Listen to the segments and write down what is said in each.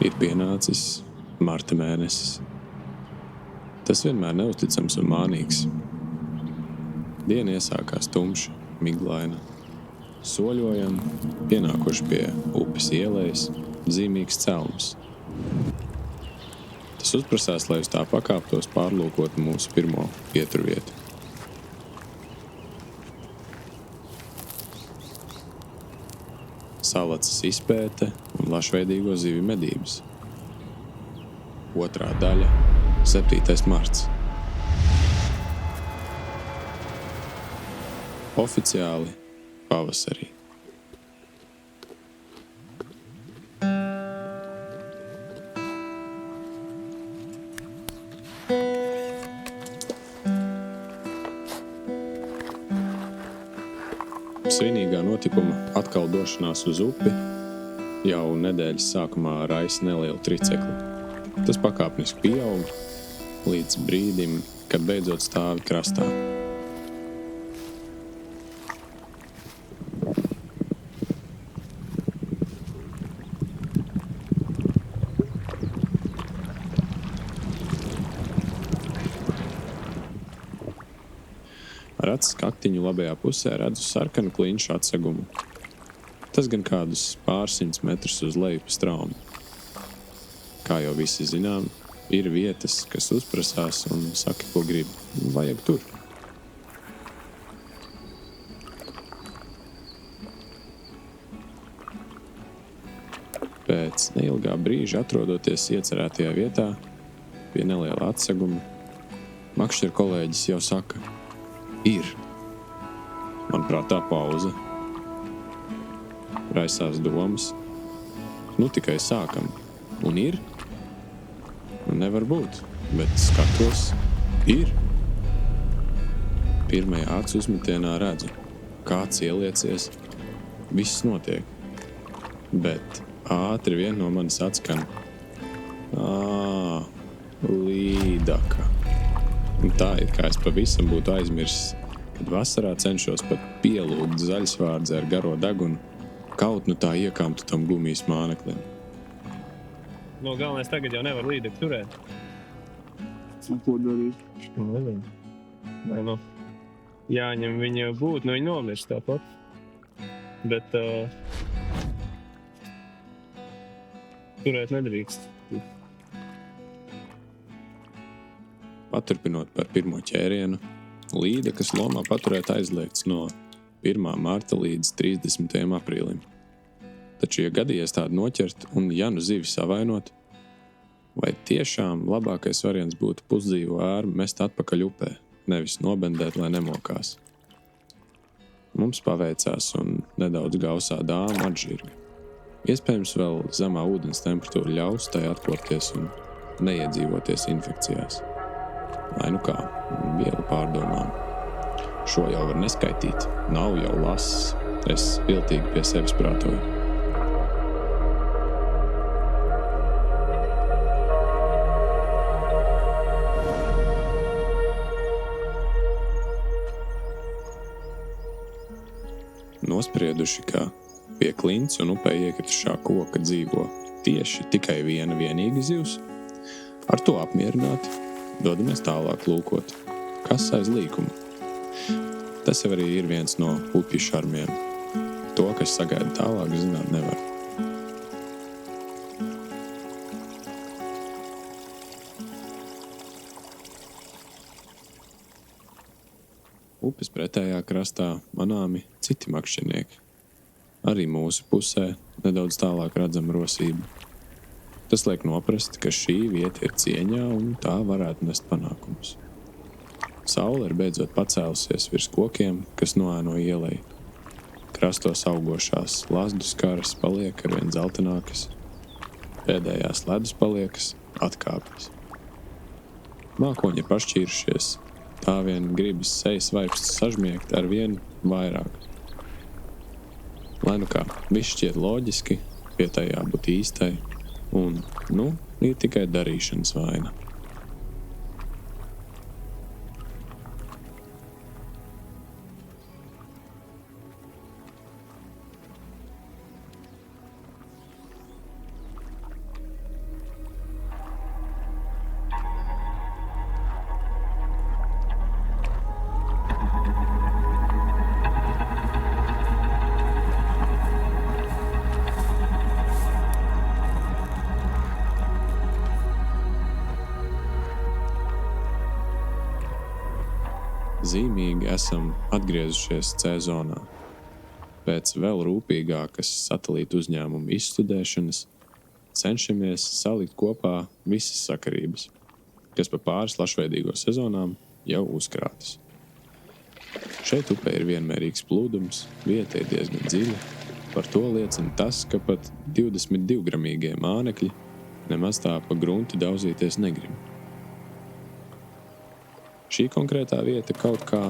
Ir pienācis marta mēnesis. Tas vienmēr neusticams un mānīgs. Diena iesākās tumša, miglaina. Soļojam, pienākuši pie upes ielejas, zīmīgs celms. Tas uzprasās, lai uz tā pakāptos pārlūkot mūsu pirmo pieturvietu. Salacis izpēte un lašveidīgo zivju medības. Otrā daļa – 7. marts. Oficiāli pavasarī. Svinīgā notikuma atkal došanās uz upi jau nedēļas sākumā raisa nelielu tricekli. Tas pakāpeniski pieaug līdz brīdim, kad beidzot stāvi krastā. Ar acis kaktiņu labajā pusē redzu sarkanu klinšu atsegumu. Tas gan kādus pārsimts metrus uz leju pa straumu. Kā jau visi zinām, ir vietas, kas uzprasās un saka, ko grib. Vajag tur. Pēc neilgā brīža atrodoties iecerētajā vietā, pie neliela atseguma, makšķer kolēģis jau saka: ir. Manuprāt, tā pauze. Raisās domas. Nu tikai sākam. Un ir? Nevar būt, bet skatos, ir. Pirmajā acu uzmetienā redzu, kāds ieliecies, viss notiek. Bet ātri vien no manis atskan: līdaka. Un tā ir, kā es pavisam būtu aizmirsis, kad vasarā cenšos pat pielūgt zaļsvārdzi ar garo degunu, kaut nu tā iekamtu tam gumijas māneklim. No galvenais tagad jau nevar līdeku turēt. Ko darīt? Nezinu. Vai nu jāņem viņa būt, nu viņa nomirst tāpat. Bet turēt nedrīkst. Paturpinot par pirmo ķērienu, līdekas lomā paturēt aizliegts no 1. marta līdz 30. aprīlim. Taču, ja gadījies tādu noķert un ja nu zivi savainot, vai tiešām labākais variants būtu pusdzīvu ēru mest atpakaļ upē, nevis nobendēt, lai nemokās. Mums paveicās un nedaudz gausā dāma atžirga. Iespējams, vēl zemā ūdens temperatūra ļaus tai atkopties un neiedzīvoties infekcijās. Lai nu kā, viela pārdomām. Šo jau var neskaitīt, nav jau lass, es viltīgi pie sevis prātoju. Nosprieduši, ka pie klints un upē iekritušā koka dzīvo tieši tikai viena vienīga zivs, ar to apmierināti dodamies tālāk lūkot, kas aiz līkuma. Tas jau arī ir viens no upju šarmiem. To, kas sagaida tālāk, zināt nevar. Upes pretējā krastā manāmi citi makšķernieki. Arī mūsu pusē nedaudz tālāk redzama rosība. Tas liek noprast, ka šī vieta ir cieņā un tā varētu nest panākumus. Saule ir beidzot pacēlusies virs kokiem, kas noēno ieleju. Krastos augošās lazdu skaras paliek arvien dzeltenākas. Pēdējās ledus paliekas atkāpjas. Mākoņi ir pašķīrušies. Tā vien gribas sejas vaipsts sažmiegt ar vien vairāk. Lai nu kā, viss šķiet loģiski, pie tā jābūt īstai, un, ir tikai darīšanas vaina. zīmīgi esam atgriezušies C-zonā. Pēc vēl rūpīgākas satelītu uzņēmumu izstudēšanas cenšamies salikt kopā visas sakarības, kas pa pāris lašveidīgo sezonām jau uzkrātas. Šeit upē ir vienmērīgs plūdums, vieta ir diezgan dziļa. Par to liecina tas, ka pat 22-gramīgie mānekļi nemaz tā pa grunti daudzīties negrib. Šī konkrētā vieta kaut kā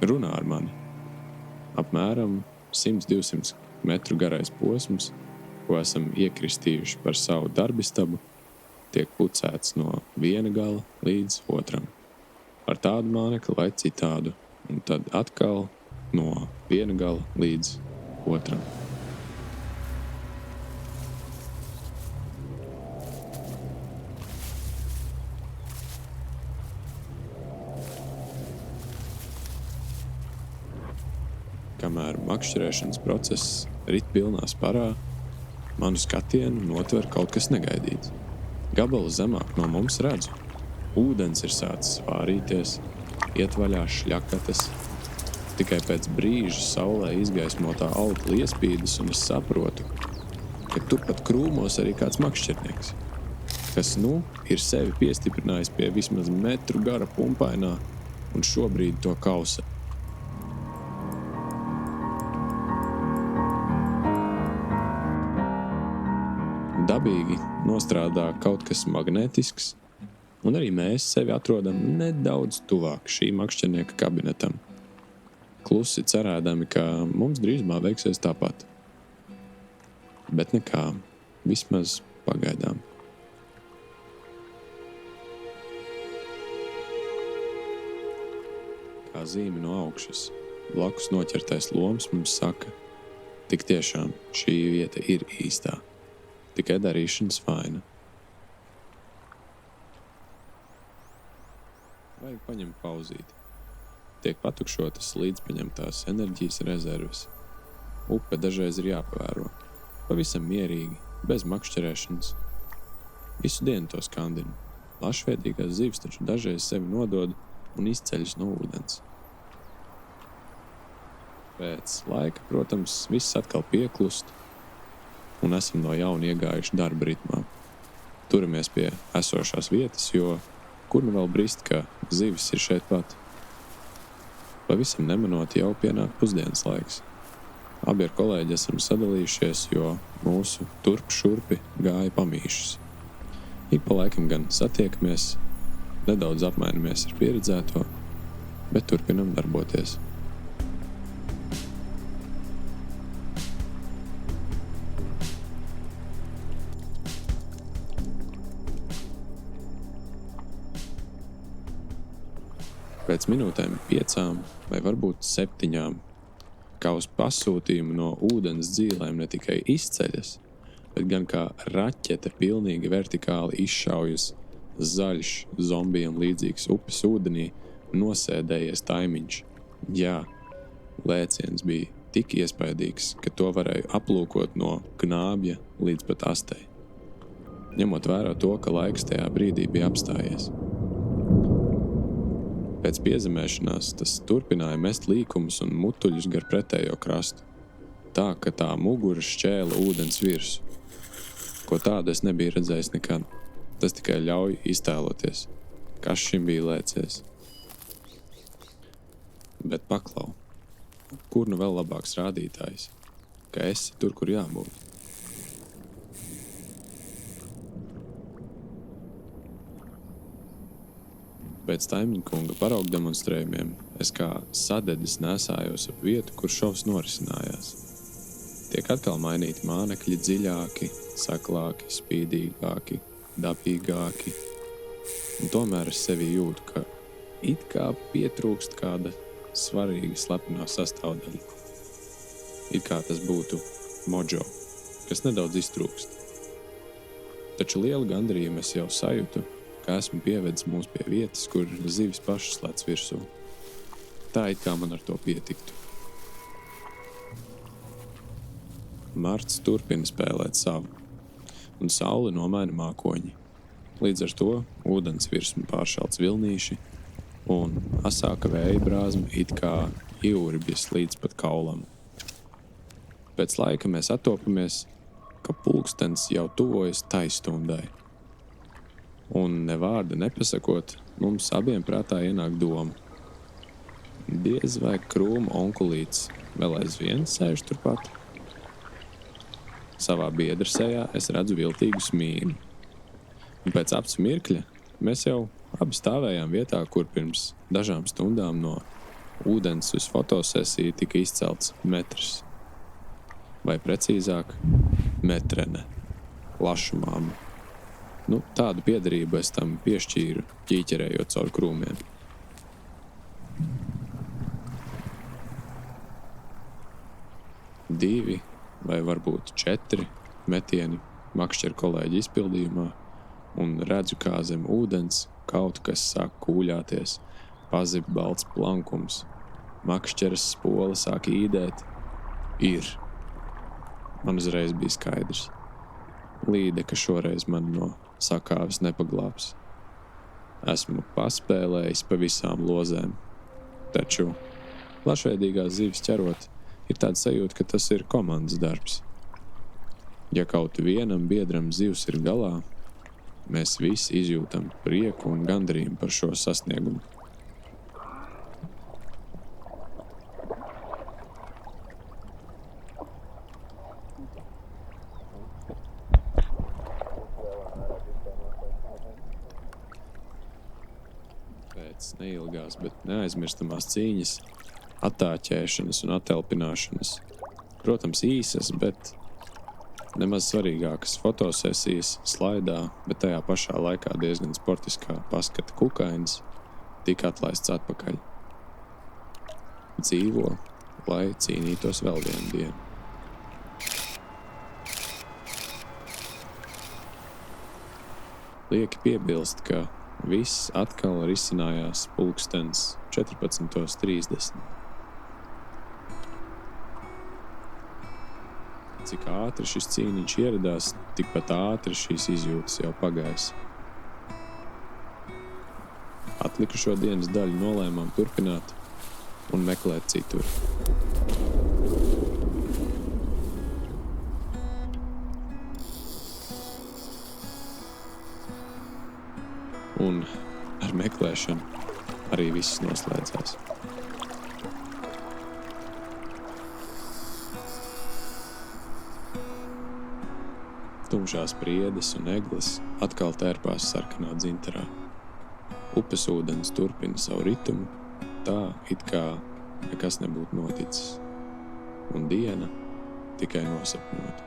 runā ar mani. Apmēram 100-200 metru garais posms, ko esam iekristījuši par savu darbistabu, tiek pucēts no viena gala līdz otram. Ar tādu mānekli vai citādu, un tad atkal no viena gala līdz otram. Kamēr makšķerēšanas process rit pilnā sparā, manu skatienu notver kaut kas negaidīts. Gabalu zemāk no mums redzu. Ūdens ir sācis vārīties, iet vaļā šļakatas. Tikai pēc brīža saulē izgaismotā autla iespīdas, un es saprotu, ka turpat krūmos arī kāds makšķernieks, kas ir sevi piestiprinājis pie vismaz metru gara pumpainā un šobrīd to kausa. Dabīgi nostrādā kaut kas magnētisks, un arī mēs sevi atrodam nedaudz tuvāk šī makšķernieka kabinetam. Klusi cerēdami, ka mums drīzumā veiksies tāpat. Bet nekā, vismaz pagaidām. Kā zīme no augšas, blakus noķertais loms mums saka, tik tiešām šī vieta ir īstā. Tikai darīšanas vaina. Vajag paņemt pauzīti. Tiek patukšotas līdzpaņemtās enerģijas rezerves. Upe dažreiz ir jāpavēro. Pavisam mierīgi, bez makšķerēšanas. Visu dienu to skandinu. Lašveidīgās zivs taču dažreiz sevi nodod un izceļas no ūdens. Pēc laika, protams, viss atkal pieklust, un esam no jauna iegājuši darba ritmā. Turamies pie esošās vietas, jo kur nu vēl brist, ka zivis ir šeit pat. Pavisam nemanot jau pienāk pusdienas laiks. Abi ar kolēģi esam sadalījušies, jo mūsu turp šurpi gāja pamīšas. Ik pa laikam gan satiekamies, nedaudz apmainamies ar pieredzēto, bet turpinam darboties. Pēc minūtēm 5 vai varbūt 7, kā uz pasūtījumu no ūdens dzīlēm ne tikai izceļas, bet gan kā raķete pilnīgi vertikāli izšaujas zaļš, zombijam līdzīgs upes ūdenī nosēdējies taimiņš. Jā, lēciens bija tik iespaidīgs, ka to varēju aplūkot no knābja līdz pat astei. Ņemot vērā to, ka laiks tajā brīdī bija apstājies. Pēc piezemēšanās tas turpināja mest līkumus un mutuļus gar pretējo krastu, tā, ka tā mugura šķēla ūdens virsu. Ko tādu es nebiju redzējis nekad. Tas tikai ļauj iztēloties, kas šim bija lēcies. Bet paklau, kur nu vēl labāks rādītājs, ka esi tur, kur jābūt. Pēc Taimiņkunga paraugu demonstrējumiem es kā sadedis nesājos ap vietu, kur šovs norisinājās. Tiek atkal mainīti mānekļi dziļāki, saklāki, spīdīgāki, dabīgāki. Un tomēr es sevi jūtu, ka it kā pietrūkst kāda svarīga slepenā sastāvdaļa. It kā tas būtu mojo, kas nedaudz iztrūkst. Taču lielu gandarījumu es jau sajūtu, ka esmu pievedis mūs pie vietas, kur zivis pašas lec virsū. Tā it kā man ar to pietiktu. Marts turpina spēlēt savu, un saule nomaina mākoņi. Līdz ar to ūdens virsmu pāršalts vilnīši, un asāka vēja brāzma it kā ieurbjas līdz pat kaulam. Pēc laika mēs attopamies, ka pulkstens jau tuvojas taistundai. Un ne vārda nepasakot, mums abiem prātā ienāk doma. Diez vai krūma onkulīts vēl aizvien sēž turpat. Savā biedra sejā es redzu viltīgu smīnu. Un pēc apcu mirkļa mēs jau abi stāvējām vietā, kur pirms dažām stundām no ūdens uz fotosesiju tika izcelts metrs. Vai precīzāk, metrene, plašumām. Tādu piederību es tam piešķīru, ķīķerējot caur krūmiem. Divi vai varbūt 4 metieni makšķera kolēģi izpildījumā, un redzu, kā zem ūdens kaut kas sāk kūļāties, pazib balts plankums, makšķeras spola sāk īdēt. Ir. Man uzreiz bija skaidrs. Līde, ka šoreiz man no sakāves nepaglābs. Esmu paspēlējis pa visām lozēm. Taču plašveidīgās zivis ķerot, ir tāda sajūta, ka tas ir komandas darbs. Ja kaut vienam biedram zivs ir galā, mēs visi izjūtam prieku un gandarījumu par šo sasniegumu. Pēc neilgās, bet neaizmirstamās cīņas, attāķēšanas un atelpināšanas, protams īsas, bet nemaz svarīgākas fotosesijas slaidā, bet tajā pašā laikā diezgan sportiskā paskata kukainis tika atlaists atpakaļ. Dzīvo, lai cīnītos vēl vienu dienu. Lieki piebilst, ka viss atkal risinājās pulkstens 14:30. Cik ātri šis cīniņš ieradās, tikpat ātri šīs izjūtas jau pagājis. Atlikušo dienas daļu nolēmām turpināt un meklēt citur. Un ar meklēšanu arī viss noslēdzās. Tumšās priedes un egles atkal tērpās sarkanā dzintarā. Upes ūdens turpina savu ritumu, tā it kā nekas nebūtu noticis. Un diena tikai nosapņota.